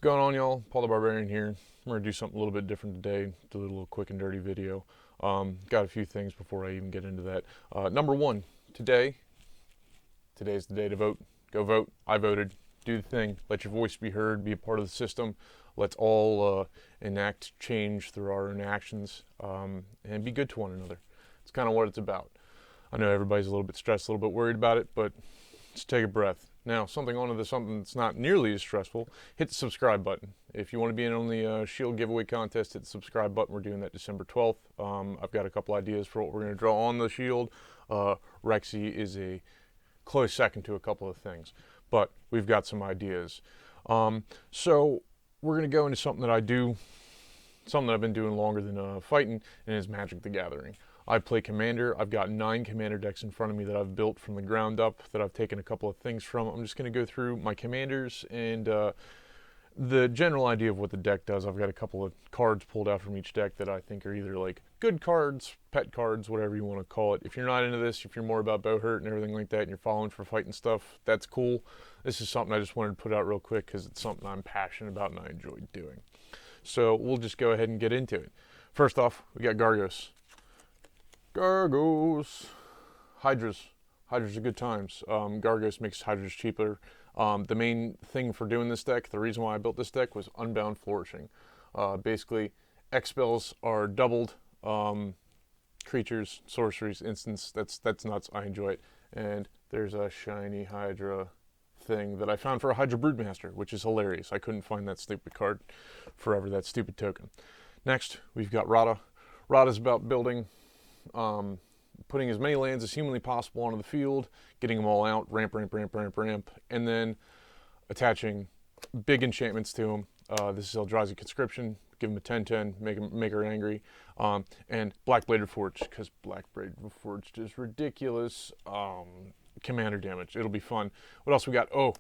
going on, y'all? Paul the Barbarian here. I'm going to do something a little bit different today. Do a little quick and dirty video. Got a few things before I even get into that. Number one, today's the day to vote. Go vote. I voted. Do the thing. Let your voice be heard. Be a part of the system. Let's all enact change through our own actions and be good to one another. It's kind of what it's about. I know everybody's a little bit stressed, a little bit worried about it, but just take a breath. Now, something that's not nearly as stressful, hit the subscribe button. If you want to be in on the Shield giveaway contest, hit the subscribe button. We're doing that December 12th. I've got a couple ideas for what we're going to draw on the Shield. Rexy is a close second to a couple of things, but we've got some ideas. So we're going to go into something that I've been doing longer than fighting, and is Magic the Gathering. I play Commander. I've got 9 Commander decks in front of me that I've built from the ground up, that I've taken a couple of things from. I'm just going to go through my Commanders and the general idea of what the deck does. I've got a couple of cards pulled out from each deck that I think are either like good cards, pet cards, whatever you want to call it. If you're not into this, if you're more about bow hurt and everything like that, and you're following for fighting stuff, that's cool. This is something I just wanted to put out real quick because it's something I'm passionate about and I enjoy doing. So we'll just go ahead and get into it. First off, we got Gargos. Gargos. Hydras. Hydras are good times. Gargos makes Hydras cheaper. The main thing for doing this deck, the reason why I built this deck, was Unbound Flourishing. Basically, X spells are doubled. Creatures, sorceries, instants. That's nuts. I enjoy it. And there's a shiny Hydra thing that I found for a Hydra Broodmaster, which is hilarious. I couldn't find that stupid card forever, that stupid token. Next, we've got Rada. Rada's about building, putting as many lands as humanly possible onto the field, getting them all out, ramp, and then attaching big enchantments to them. This is Eldrazi Conscription. Give them a 10/10, make her angry. And Black Bladed Forge, because Black Bladed Forge is ridiculous. Commander damage. It'll be fun. What else we got? Oh,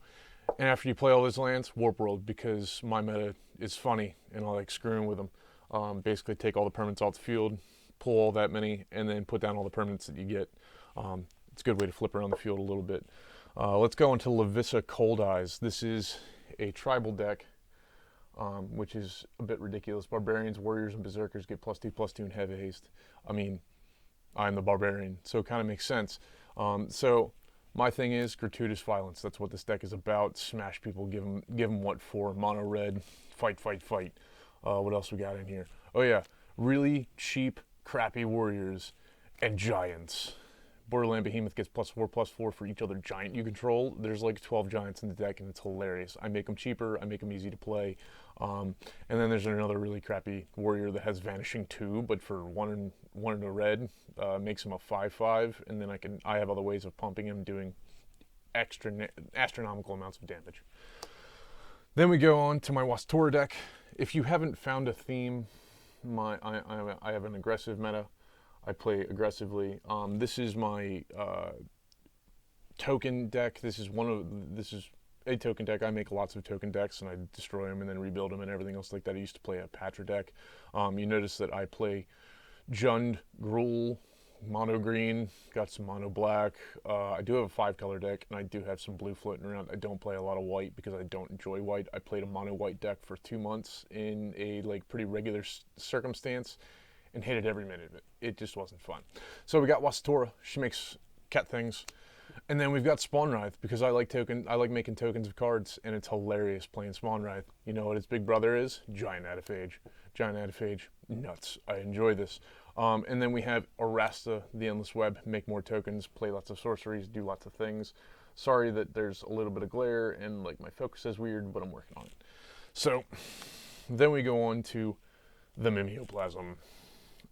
and after you play all those lands, Warp World, because my meta is funny and I like screwing with them. Basically take all the permanents off the field, pull all that many, and then put down all the permanents that you get. It's a good way to flip around the field a little bit. Let's go into Levissa Cold Eyes. This is a tribal deck, which is a bit ridiculous. Barbarians, Warriors, and Berserkers get +2/+2 and heavy haste. I mean, I'm the Barbarian, so it kind of makes sense. So my thing is gratuitous violence. That's what this deck is about. Smash people, give them what for. Mono red, fight. What else we got in here? Oh yeah, really cheap, crappy Warriors and Giants. Borderland Behemoth gets +4/+4 for each other giant you control. There's like 12 giants in the deck, and it's hilarious. I make them cheaper. I make them easy to play. And then there's another really crappy Warrior that has Vanishing 2, but for one and a red, makes him a 5/5, and then I have other ways of pumping him, doing astronomical amounts of damage. Then we go on to my Wastora deck. If you haven't found a theme, I have an aggressive meta. I play aggressively. This is my token deck. This is a token deck. I make lots of token decks and I destroy them and then rebuild them and everything else like that. I used to play a Patra deck. You notice that I play Jund, Gruul, mono green, got some mono black. I do have a 5-color deck, and I do have some blue floating around. I don't play a lot of white because I don't enjoy white. I played a mono white deck for 2 months in a pretty regular circumstance and hated every minute of it. It just wasn't fun. So we got Wastora. She makes cat things. And then we've got Spawn Wraith, because I like making tokens of cards, and it's hilarious playing Spawn Wraith. You know what its big brother is? Giant Adaphage. Giant Adaphage, nuts. I enjoy this. And then we have Arasta, the Endless Web, make more tokens, play lots of sorceries, do lots of things. Sorry that there's a little bit of glare and my focus is weird, but I'm working on it. So then we go on to the Mimeoplasm.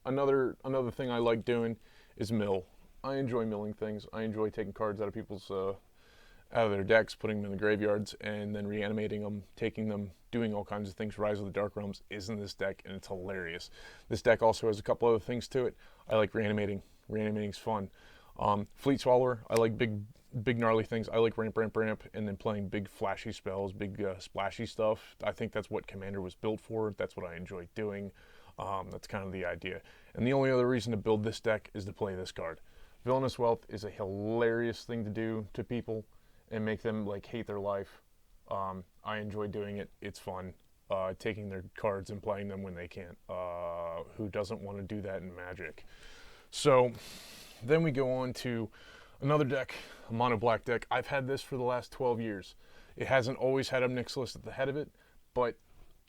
Another thing I like doing is mill. I enjoy milling things. I enjoy taking cards out of people's out of their decks, putting them in the graveyards, and then reanimating them, taking them, doing all kinds of things. Rise of the Dark Realms is in this deck, and it's hilarious. This deck also has a couple other things to it. I like reanimating. Reanimating's fun. Fleet Swallower, I like big gnarly things. I like ramp, and then playing big flashy spells, big splashy stuff. I think that's what Commander was built for. That's what I enjoy doing. That's kind of the idea. And the only other reason to build this deck is to play this card. Villainous Wealth is a hilarious thing to do to people and make them hate their life. I enjoy doing it. It's fun. Taking their cards and playing them when they can't. Who doesn't want to do that in Magic? So then we go on to another deck, a mono black deck. I've had this for the last 12 years. It hasn't always had Nixilis at the head of it, but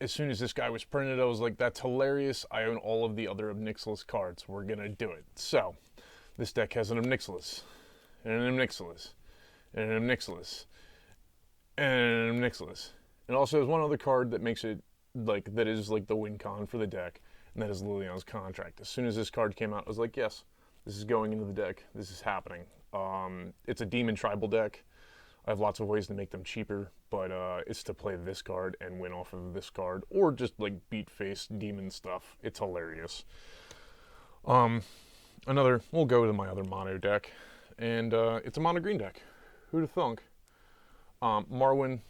as soon as this guy was printed, I was like, that's hilarious. I own all of the other Nixilis cards. We're going to do it. So this deck has an Nixilis, and an Nixilis, and an Nixilis, and an Nixilis. It also has one other card that makes it like, that is like the win con for the deck, and that is Liliana's Contract. As soon as this card came out, I was like, yes, this is going into the deck. This is happening. It's a demon tribal deck. I have lots of ways to make them cheaper, but it's to play this card and win off of this card, or just like beat face demon stuff. It's hilarious. We'll go to my other mono deck, and it's a mono green deck. Who'd have thunk? Marwyn,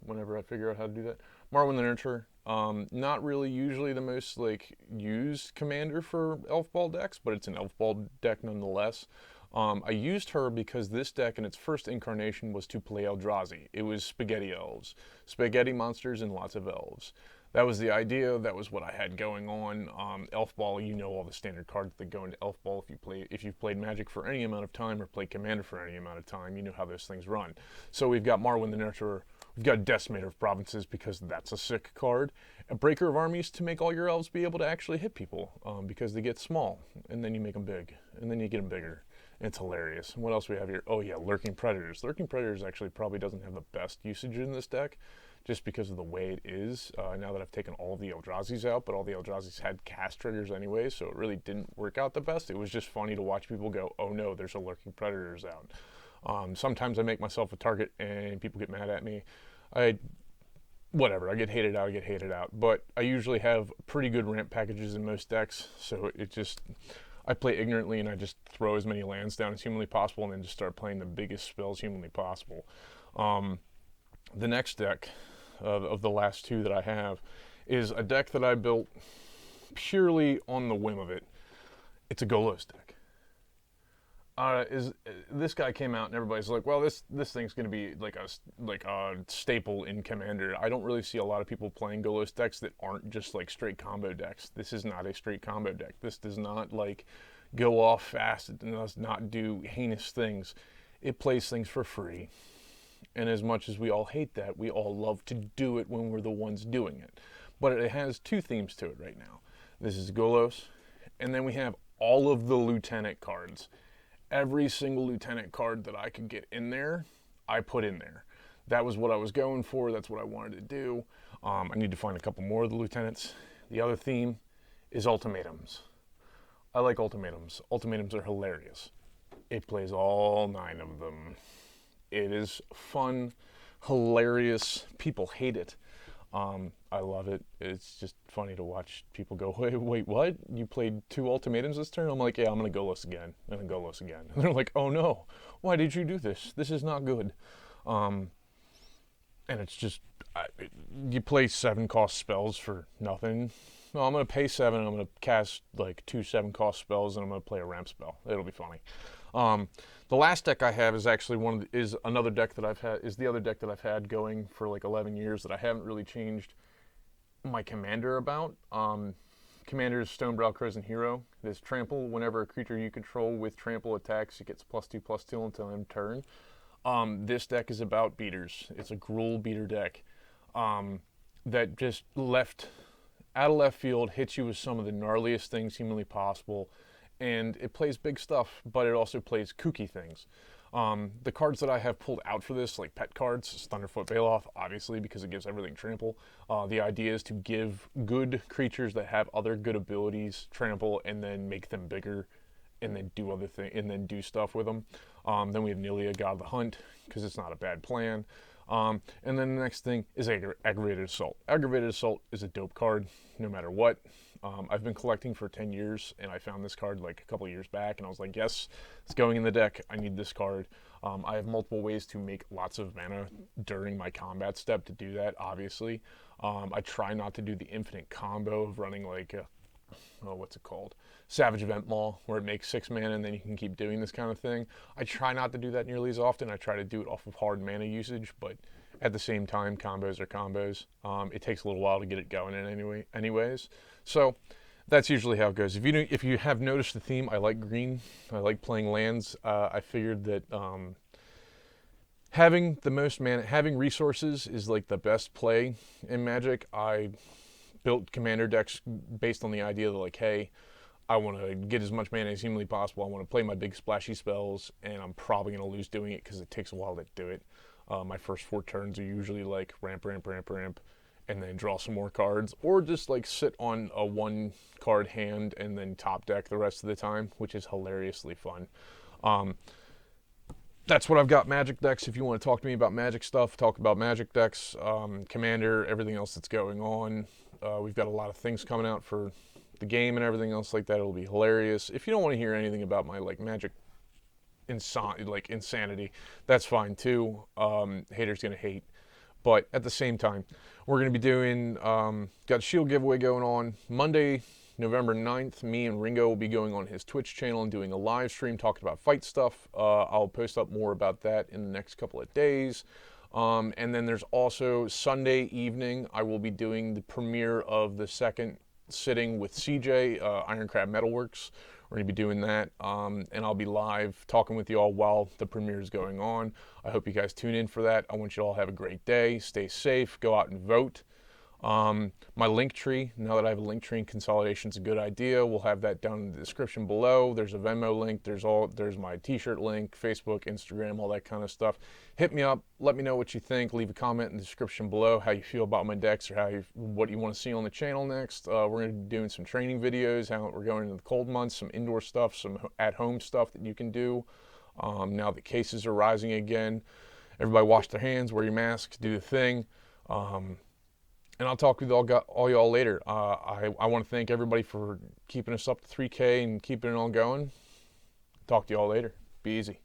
whenever I figure out how to do that. Marwyn the Nurturer. Not really usually the most like used commander for elf ball decks, but it's an elf ball deck nonetheless. I used her because this deck in its first incarnation was to play Eldrazi. It was spaghetti elves, spaghetti monsters, and lots of elves. That was the idea. That was what I had going on. Elf Ball, you know all the standard cards that go into Elf Ball. If you've played Magic for any amount of time or played Commander for any amount of time, you know how those things run. So we've got Marwyn the Nurturer. We've got Decimator of Provinces because that's a sick card. A Breaker of Armies to make all your elves be able to actually hit people because they get small, and then you make them big, and then you get them bigger. It's hilarious. What else we have here? Oh yeah, Lurking Predators. Lurking Predators actually probably doesn't have the best usage in this deck, just because of the way it is. Now that I've taken all of the Eldrazi's out, but all the Eldrazi's had cast triggers anyway, so it really didn't work out the best. It was just funny to watch people go, oh no, there's a Lurking Predators out. Sometimes I make myself a target and people get mad at me. Whatever, I get hated out. But I usually have pretty good ramp packages in most decks, so I play ignorantly and I just throw as many lands down as humanly possible and then just start playing the biggest spells humanly possible. The next deck of the last two that I have is a deck that I built purely on the whim of it. It's a Golos deck. This guy came out and everybody's like, well, this thing's going to be like a staple in Commander. I don't really see a lot of people playing Golos decks that aren't just like straight combo decks. This is not a straight combo deck. This does not like go off fast. It does not do heinous things. It plays things for free. And as much as we all hate that, we all love to do it when we're the ones doing it. But it has two themes to it right now. This is Golos, and then we have all of the Lieutenant cards. Every single Lieutenant card that I could get in there, I put in there. That was what I was going for. That's what I wanted to do. I need to find a couple more of the Lieutenants. The other theme is ultimatums. I like ultimatums. Ultimatums are hilarious. It plays all 9 of them. It is fun, hilarious. People hate it. I love it. It's just funny to watch people go, wait, what? You played 2 ultimatums this turn? I'm like, yeah, I'm going to Golos again. I'm going to Golos again. And they're like, oh no, why did you do this? This is not good. And it's just, you play 7-cost spells for nothing. No, I'm going to pay 7 and I'm going to cast like 2 7-cost spells and I'm going to play a ramp spell. It'll be funny. The last deck I have is actually is the other deck that I've had going for like 11 years that I haven't really changed my commander about. Commander is Stonebrow Crescent Hero. It is trample. Whenever a creature you control with trample attacks, it gets +2/+2 until end turn. This deck is about beaters. It's a Gruul beater deck that just out of left field hits you with some of the gnarliest things humanly possible. And it plays big stuff, but it also plays kooky things. The cards that I have pulled out for this, like pet cards, Thunderfoot Baloth, obviously, because it gives everything trample. The idea is to give good creatures that have other good abilities trample and then make them bigger and then do other things and then do stuff with them. Then we have Nilia, God of the Hunt, because it's not a bad plan. And then the next thing is Aggravated Assault. Aggravated Assault is a dope card, no matter what. I've been collecting for 10 years, and I found this card like a couple of years back, and I was like, yes, it's going in the deck. I need this card. I have multiple ways to make lots of mana during my combat step to do that, obviously. I try not to do the infinite combo of running like, what's it called? Savage Event Maul, where it makes 6 mana and then you can keep doing this kind of thing. I try not to do that nearly as often. I try to do it off of hard mana usage, but at the same time, combos are combos. It takes a little while to get it going in anyways. So that's usually how it goes. If you have noticed the theme, I like green. I like playing lands. I figured that having the most mana, having resources is like the best play in Magic. I built commander decks based on the idea that, like, hey, I want to get as much mana as humanly possible. I want to play my big splashy spells, and I'm probably going to lose doing it because it takes a while to do it. My first 4 turns are usually like ramp, and then draw some more cards, or just like sit on a 1-card hand and then top deck the rest of the time, which is hilariously fun. That's what I've got. Magic decks. If you want to talk to me about Magic stuff, talk about Magic decks, Commander, everything else that's going on. We've got a lot of things coming out for the game and everything else like that. It'll be hilarious. If you don't want to hear anything about my like Magic insanity, that's fine too. Haters gonna hate. But at the same time, we're going to be doing, got a shield giveaway going on Monday, November 9th. Me and Ringo will be going on his Twitch channel and doing a live stream talking about fight stuff. I'll post up more about that in the next couple of days. And then there's also Sunday evening, I will be doing the premiere of the second sitting with CJ, Iron Crab Metalworks. We're going to be doing that, and I'll be live talking with you all while the premiere is going on. I hope you guys tune in for that. I want you all to have a great day. Stay safe. Go out and vote. My LINKTREE, now that I have a LINKTREE, consolidation is a good idea. We'll have that down in the description below. There's a Venmo link. There's my t-shirt link, Facebook, Instagram, all that kind of stuff. Hit me up. Let me know what you think. Leave a comment in the description below how you feel about my decks or what you want to see on the channel next. We're going to be doing some training videos. We're going into the cold months, some indoor stuff, some at-home stuff that you can do. Now that cases are rising again, everybody wash their hands, wear your masks, do the thing. And I'll talk with all y'all later. I want to thank everybody for keeping us up to 3K and keeping it all going. Talk to y'all later. Be easy.